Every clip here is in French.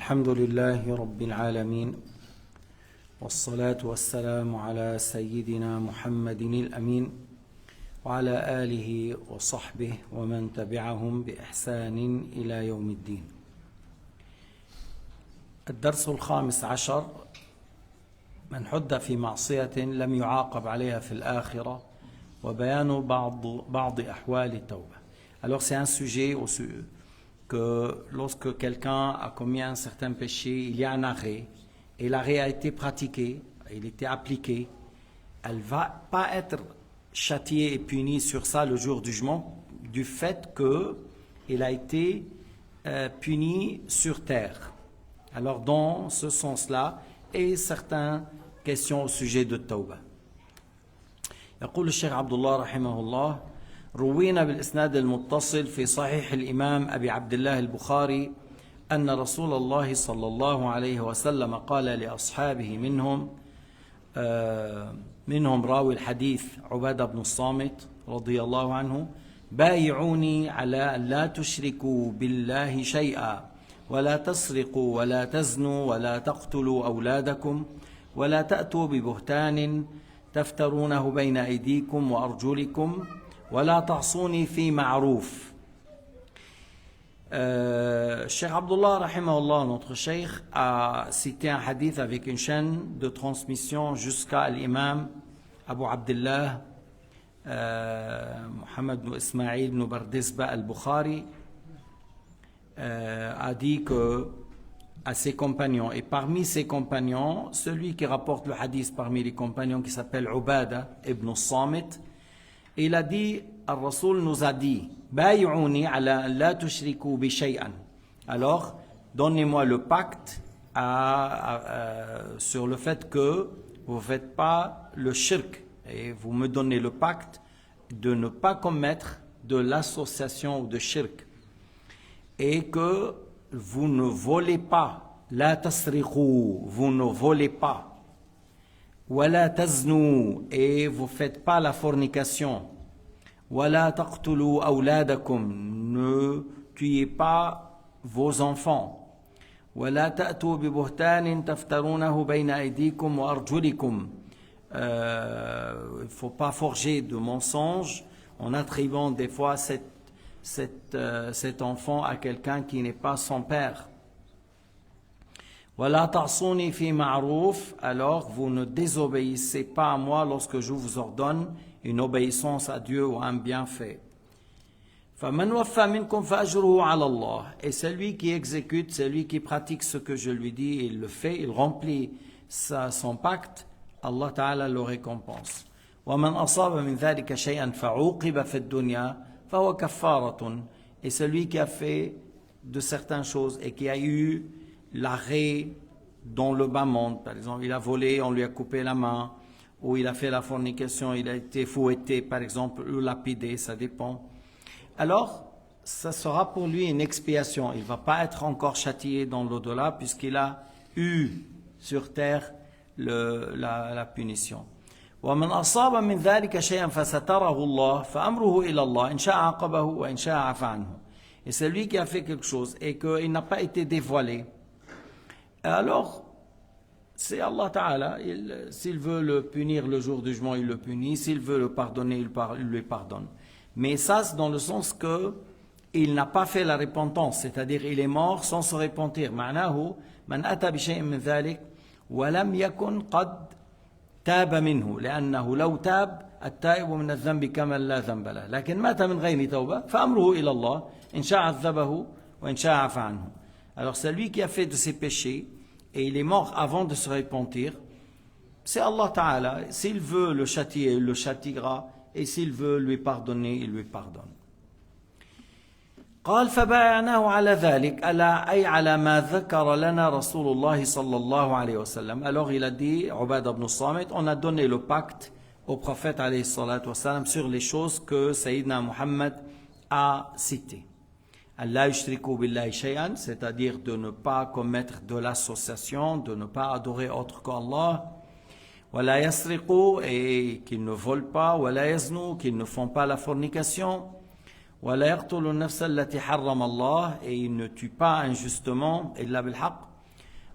الحمد لله رب العالمين والصلاة والسلام على سيدنا محمد الأمين وعلى آله وصحبه ومن تبعهم بإحسان إلى يوم الدين. الدرس الخامس عشر: من حد في معصية لم يعاقب عليها في الآخرة وبيان بعض أحوال التوبة. Alors c'est un sujet que lorsque quelqu'un a commis un certain péché, il y a un arrêt, et l'arrêt a été pratiqué, il était appliqué, elle ne va pas être châtiée et punie sur ça le jour du jugement, du fait qu'il a été puni sur terre. Alors dans ce sens-là, et certaines questions au sujet de Tawbah. يقول الشيخ عبد الله رحمه الله: روينا بالإسناد المتصل في صحيح الإمام أبي عبد الله البخاري أن رسول الله صلى الله عليه وسلم قال لأصحابه منهم راوي الحديث عبادة بن الصامت رضي الله عنه: بايعوني على أن لا تشركوا بالله شيئا ولا تسرقوا ولا تزنوا ولا تقتلوا أولادكم ولا تأتوا ببهتان تفترونه بين أيديكم وأرجلكم ولا تعصوني في معروف. Cheikh Abdullah rahimahullah, notre cheikh, a cité un hadith avec une chaîne de transmission jusqu'à l'imam Abu Abdullah Muhammad ibn Ismail ibn Bardizbah al-Bukhari, a dit que à ses compagnons, et parmi ses compagnons, celui qui rapporte le hadith parmi les compagnons qui s'appelle Ubada ibn Samit, il a dit, Al-Rasoul nous a dit, Bay'ouni ala la tushriku bi shay'an. Alors, donnez-moi le pacte sur le fait que vous ne faites pas le shirk, et vous me donnez le pacte de ne pas commettre de l'association ou de shirk, et que vous ne volez pas, la tasriqu, vous ne volez pas, wala taznu, et vous faites pas la fornication, wala taqtulu awladakum, ne tuez pas vos enfants, wala ta'tu bi buhtanin taftarunahu bayna aydikum wa arjulikum, il faut pas forger de mensonges en attribuant des fois cet enfant à quelqu'un qui n'est pas son père. Wala ta'souni fi ma'rouf, alors vous ne désobéissez pas à moi lorsque je vous ordonne une obéissance à Dieu ou un bienfait. Faman waffa minkum fa ajruhu ala Allah, et celui qui exécute, celui qui pratique ce que je lui dis, il le fait, il remplit son pacte, Allah Ta'ala le récompense. ومن أصاب من ذلك شيئا فعوقب في الدنيا فهو كفارة, et celui qui a fait de certaines choses et qui a eu l'arrêt dans le bas monde, par exemple il a volé, on lui a coupé la main, ou il a fait la fornication, il a été fouetté par exemple, ou lapidé, ça dépend. Alors ça sera pour lui une expiation, il ne va pas être encore châtié dans l'au-delà puisqu'il a eu sur terre la punition. ومن أصاب من ذلك شيئا فستره الله فأمره إلى الله إن شاء عاقبه وإن شاء عفا عنه. Et celui qui a fait quelque chose et qu'il n'a pas été dévoilé, alors c'est Allah Ta'ala, s'il veut le punir le jour du jugement, il le punit, s'il veut le pardonner, il lui pardonne. Mais ça c'est dans le sens que il n'a pas fait la repentance, c'est-à-dire il est mort sans se repentir. معناه من أتى بشيء من ذلك ولم يكن قد تاب منه لأنه لو تاب التائب من الذنب كمن لا ذنب له لكن مات من غير توبة فأمره إلى الله إن شاء عذبه وإن شاء عفا عنه. Alors celui qui a fait de ses péchés et il est mort avant de se repentir, c'est Allah Ta'ala, s'il veut le châtier, il le châtiera, et s'il veut lui pardonner, il lui pardonne. قال فبايعناه على ذلك أي على ما ذكر لنا رسول الله صلى الله عليه وسلم. Alors il a dit, Ubada ibn Samit, on a donné le pacte au prophète alayhi salatu wasalam sur les choses que Sayyidina Muhammad a citées. Allah yushriku billahi shay'an, c'est-à-dire de ne pas commettre de l'association, de ne pas adorer autre qu'Allah. Wala yasriqu, et qu'ils ne volent pas, wala yaznu, qu'ils ne font pas la fornication. ولا يقتل النفس التي حرم الله, et il ne tue pas injustement إلا بالحق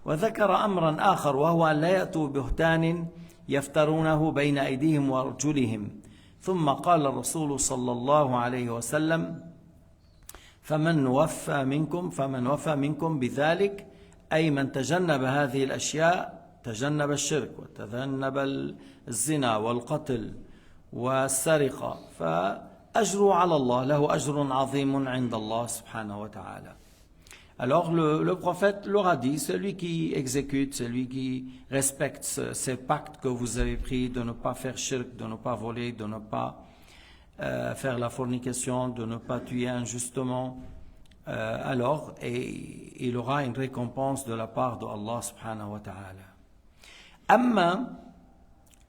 وذكر أمرا آخر وهو أن لا يأتوا بهتان يفترونه بين أيديهم وأرجلهم ثم قال الرسول صلى الله عليه وسلم فمن وفى منكم بذلك أي من تجنب هذه الأشياء تجنب الشرك وتجنب الزنا والقتل والسرقة فأجره على الله له أجر عظيم عند الله سبحانه وتعالى. Alors le prophète leur a dit, celui qui exécute, celui qui respecte ces pactes que vous avez pris de ne pas faire shirk, de ne pas voler, de ne pas faire la fornication, de ne pas tuer injustement, alors il aura une récompense de la part de Allah subhanahu wa ta'ala. أما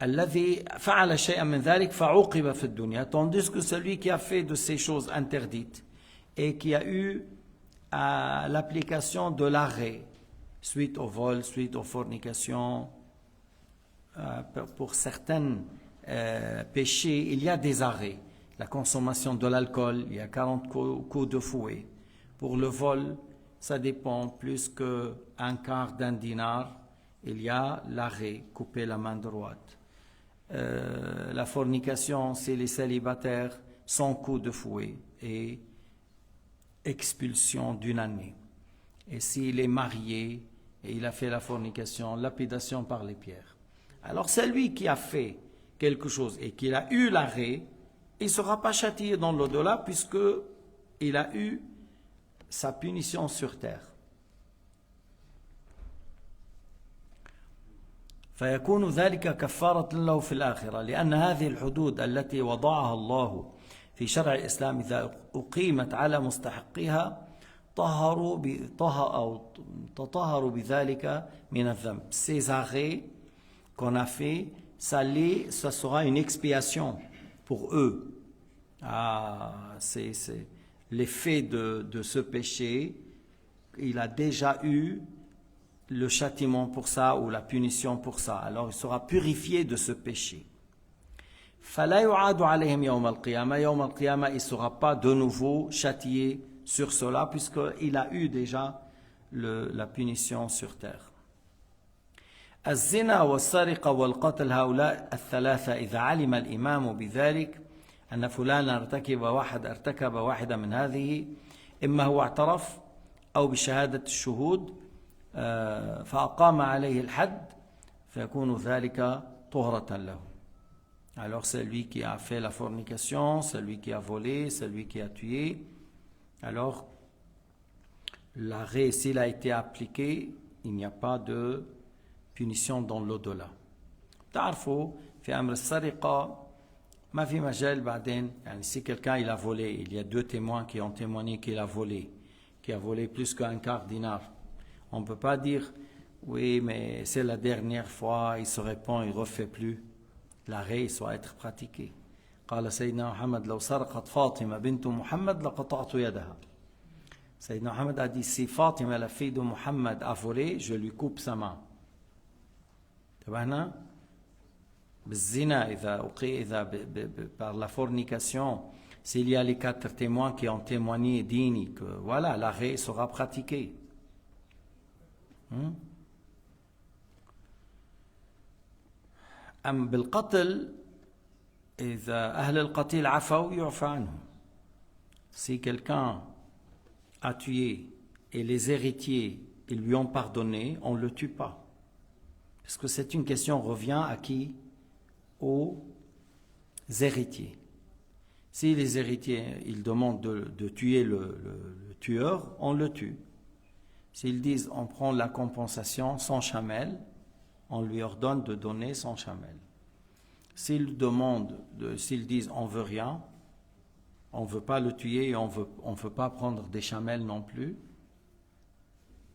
الذي فعل شيئا من ذلك فعوقب في الدنيا, tandis que celui qui a fait de ces choses interdites et qui a eu à l'application de l'arrêt suite au vol, suite aux fornications, pour certains péchés, il y a des arrêts. La consommation de l'alcool, il y a 40 coups de fouet. Pour le vol, ça dépend plus qu'un quart d'un dinar. Il y a l'arrêt, couper la main droite. La fornication, c'est les célibataires, 100 coups de fouet et expulsion d'une année. Et s'il est marié et il a fait la fornication, lapidation par les pierres. Alors celui qui a fait quelque chose et qui a eu l'arrêt, il ne sera pas châtié dans l'au-delà puisqu'il a eu sa punition sur terre. فيكون ذلك كفارة له في الآخرة لأن هذه الحدود التي وضعها الله في شرع الإسلام إذا أقيمت على مستحقها تطهروا بذلك من الذنب. Ces arrêts qu'on a fait, ça sera une expiation pour eux. C'est l'effet de ce péché, il a déjà eu le châtiment pour ça ou la punition pour ça. Alors il sera purifié de ce péché. فلا يعاد عليهم يوم القيامة. يوم القيامة il ne sera pas de nouveau châtié sur cela puisqu'il a eu déjà la punition sur terre. الزنا والسرقة والقتل هؤلاء الثلاثة إذا علم الإمام بذلك أن فلانا ارتكب واحدة من هذه إما هو اعترف أو بشهادة الشهود فأقام عليه الحد فيكون ذلك طهرة له. Alors celui qui a fait la fornication, celui qui a volé, celui qui a tué, alors l'arrêt s'il a été appliqué, il n'y a pas de punition dans l'au-delà. تعرفوا في أمر السرقة ما في مجال بعدين, يعني si quelqu'un il a volé, il y a 2 témoins qui ont témoigné qu'il a volé plus qu'un quart dinar. On ne peut pas dire oui mais c'est la dernière fois, il se répand, il ne refait plus. L'arrêt doit être pratiqué. قال سيدنا محمد لو سرقت فاطمة بنت محمد لقطعت يدها. Sayyidina Muhammad a dit si Fatima, la fille de Muhammad, a volé, je lui coupe sa main. تبعنا بالزنا إذا par la fornication, s'il y a les 4 témoins qui ont témoigné dignes que voilà, l'arrêt sera pratiqué. أم بالقتل إذا أهل القتيل عفوا يعفى عنهم. Si quelqu'un a tué et les héritiers ils lui ont pardonné, on ne le tue pas. Parce que c'est une question, revient à qui? Aux héritiers. Si les héritiers ils demandent de tuer le tueur, on le tue. S'ils disent on prend la compensation sans chamelle, on lui ordonne de donner son chamel. S'ils disent on veut rien, on ne veut pas le tuer et on veut pas prendre des chamelles non plus,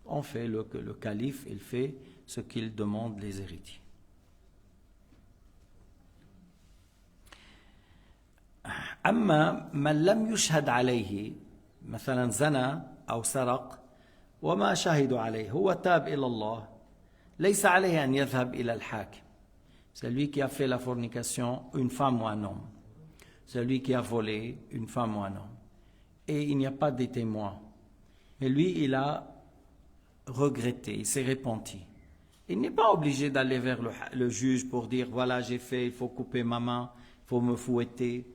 on fait le calife, il fait ce qu'il demande les héritiers. أما من لم يشهد عليه مثلا زنى أو سرق وما شهدوا عليه هو تاب إلى الله ليس عليه أن يذهب إلى الحاكم. Celui qui a fait la fornication, une femme ou un homme. Celui qui a volé, une femme ou un homme. Et il n'y a pas de témoins. Mais lui, il a regretté, il s'est repenti. Il n'est pas obligé d'aller vers le juge pour dire voilà j'ai fait, il faut couper ma main, il faut me fouetter.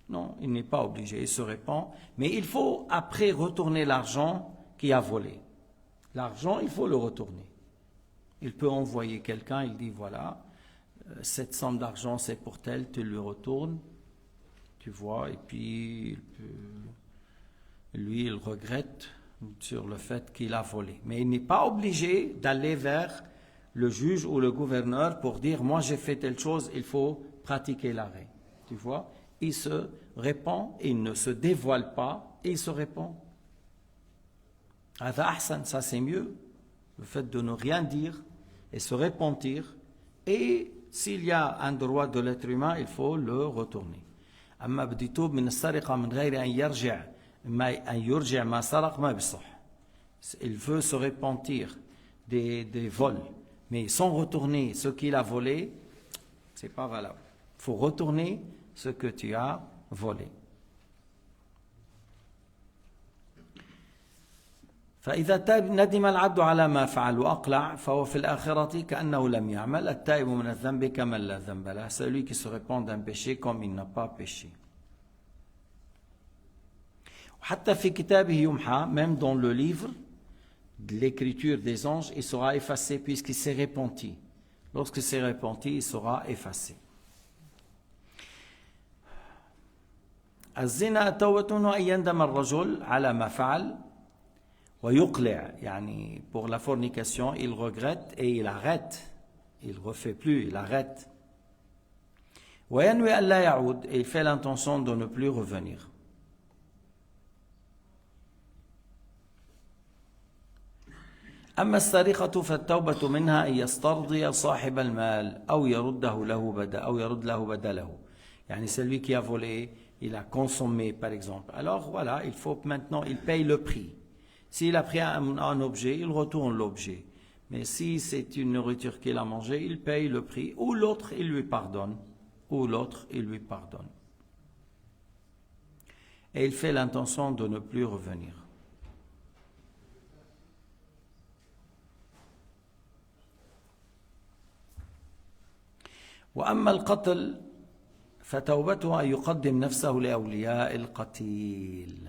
Non, il n'est pas obligé, il se repent. Mais il faut après retourner l'argent qu'il a volé. L'argent, il faut le retourner. Il peut envoyer quelqu'un, il dit voilà, cette somme d'argent c'est pour tel, tu le retournes, tu vois, et puis lui il regrette sur le fait qu'il a volé. Mais il n'est pas obligé d'aller vers le juge ou le gouverneur pour dire moi j'ai fait telle chose, il faut pratiquer l'arrêt. Tu vois, il se répand, il ne se dévoile pas et il se répand. Ça c'est mieux, le fait de ne rien dire et se repentir, et s'il y a un droit de l'être humain, il faut le retourner. أما بده يتوب من السرقة من غير أن يرجع ما سرق ما بيصح. Il veut se repentir des vols, mais sans retourner ce qu'il a volé, c'est pas valable. Il faut retourner ce que tu as volé. فإذا ندم العبد على ما فعل وأقلع فهو في الآخرة كأنه لم يعمل التائب من الذنب كمن لا ذنب له. Celui qui se repent d'un péché comme il n'a pas péché. حتى في كتابه يمحى, même dans le livre de l'écriture des anges, il sera effacé puisqu'il s'est repenti. Lorsqu'il s'est repenti, il sera effacé. الزنا توبة أن يندم الرجل على ما فعل ويقلع, يعني pour la fornication, il regrette et il arrête. Il ne refait plus, il arrête. وينوي ألا يعود, et il fait l'intention de ne plus revenir. أما السرقة فالتوبة منها أن يسترضي صاحب المال أو يرد له بدله. يعني celui qui a volé, il a consommé par exemple. Alors voilà, il faut maintenant, il paye le prix. S'il a pris un objet, il retourne l'objet. Mais si c'est une nourriture qu'il a mangée, il paye le prix. Ou l'autre, il lui pardonne. Et il fait l'intention de ne plus revenir. وأما القتل فتوبته أن يقدم نفسه لأولياء القتيل.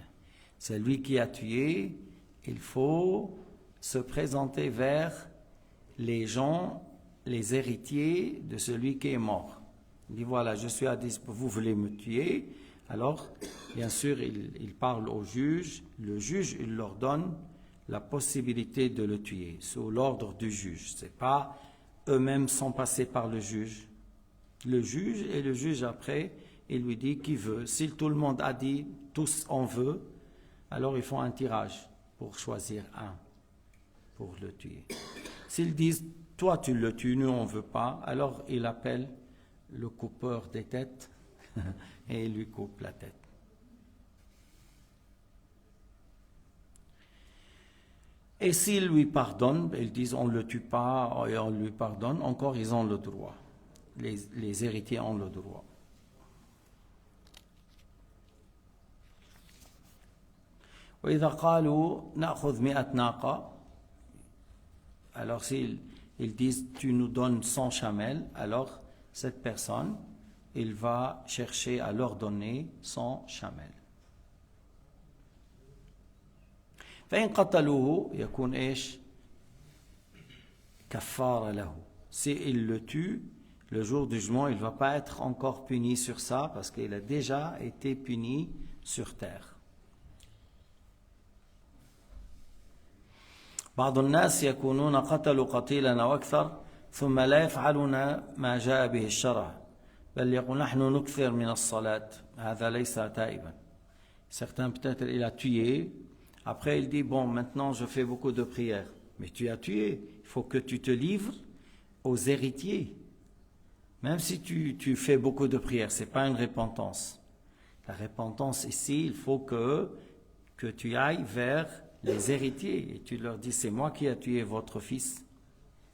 Celui qui a tué, il faut se présenter vers les gens, les héritiers de celui qui est mort. Il dit voilà, je suis à disposition, vous voulez me tuer. Alors, bien sûr, il parle au juge. Le juge, il leur donne la possibilité de le tuer, sous l'ordre du juge. Ce n'est pas eux-mêmes sont passés par le juge. Le juge après, il lui dit qui veut. Si tout le monde a dit tous on veut, alors ils font un tirage pour choisir un, pour le tuer. S'ils disent toi tu le tues, nous on ne veut pas, alors il appelle le coupeur des têtes et il lui coupe la tête. Et s'ils lui pardonnent, ils disent on ne le tue pas et on lui pardonne, encore ils ont le droit. Les héritiers ont le droit. وإذا قالوا نأخذ 100 ناقة, alors s'ils disent tu nous donnes 100 chamelles, alors cette personne, il va chercher à leur donner 100 chamelles. فإن قتلوه يكون إيش كفارة له. S'il le tue, le jour du jugement, il ne va pas être encore puni sur ça parce qu'il a déjà été puni sur terre. بعض الناس يكونون قتلوا قتيلا أو أكثر ثم لا يفعلون ما جاء به الشرع بل يقول نحن نكثر من الصلاة هذا ليس تائبا. Certains peut-être il a tué, après il dit bon maintenant je fais beaucoup de prières. Mais tu as tué, il faut que tu te livres aux héritiers. Même si tu fais beaucoup de prières, ce n'est pas une repentance. La repentance ici, il faut que tu ailles vers les héritiers et tu leur dis c'est moi qui ai tué votre fils.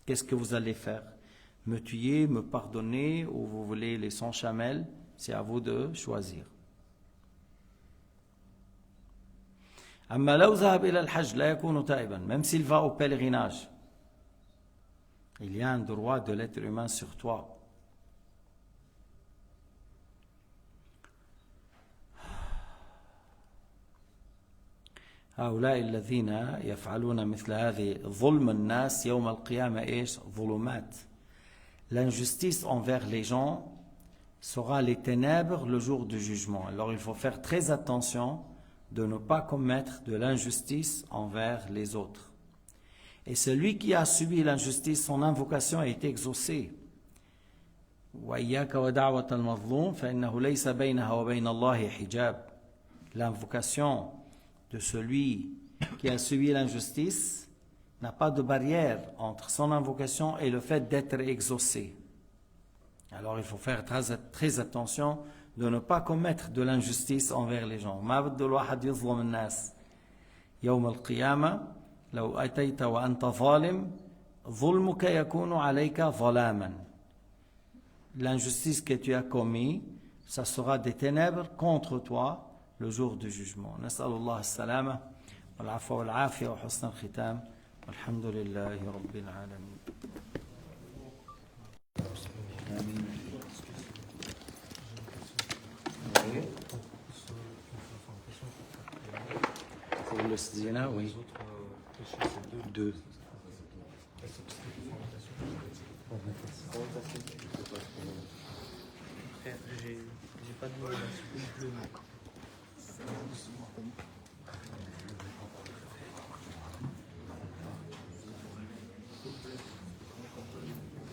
Qu'est-ce que vous allez faire? Me tuer, me pardonner ou vous voulez les 100 chamelles? C'est à vous de choisir. أما لو ذهب إلى الحج لا يكون تائبا, même s'il va au pèlerinage. Il y a un droit de l'être humain sur toi. هؤلاء الذين يفعلون مثل هذه ظلم الناس يوم القيامة إيش؟ ظلمات. L'injustice envers les gens sera les ténèbres le jour du jugement. Alors il faut faire très attention de ne pas commettre de l'injustice envers les autres. Et celui qui a subi l'injustice, son invocation a été exaucée. وَإِيَّاكَ وَدَعْوَةَ الْمَظْلُومِ فَإِنَّهُ لَيْسَ بَيْنَهَا وَبَيْنَ اللَّهِ حِجَابٌ. L'invocation de celui qui a subi l'injustice n'a pas de barrière entre son invocation et le fait d'être exaucé. Alors il faut faire très attention de ne pas commettre de l'injustice envers les gens. ما بده الواحد يظلم الناس. يوم القيامة لو أتيت وأنت ظالم ظلمك يكون عليك ظلاما. L'injustice que tu as commis, ça sera des ténèbres contre toi le jour du jugement. نسأل الله السلامة والعفو والعافية وحسن الختام والحمد لله رب العالمين. Pour le zina, oui. Deux. Frère, j'ai pas de mots là, s'il vous plaît.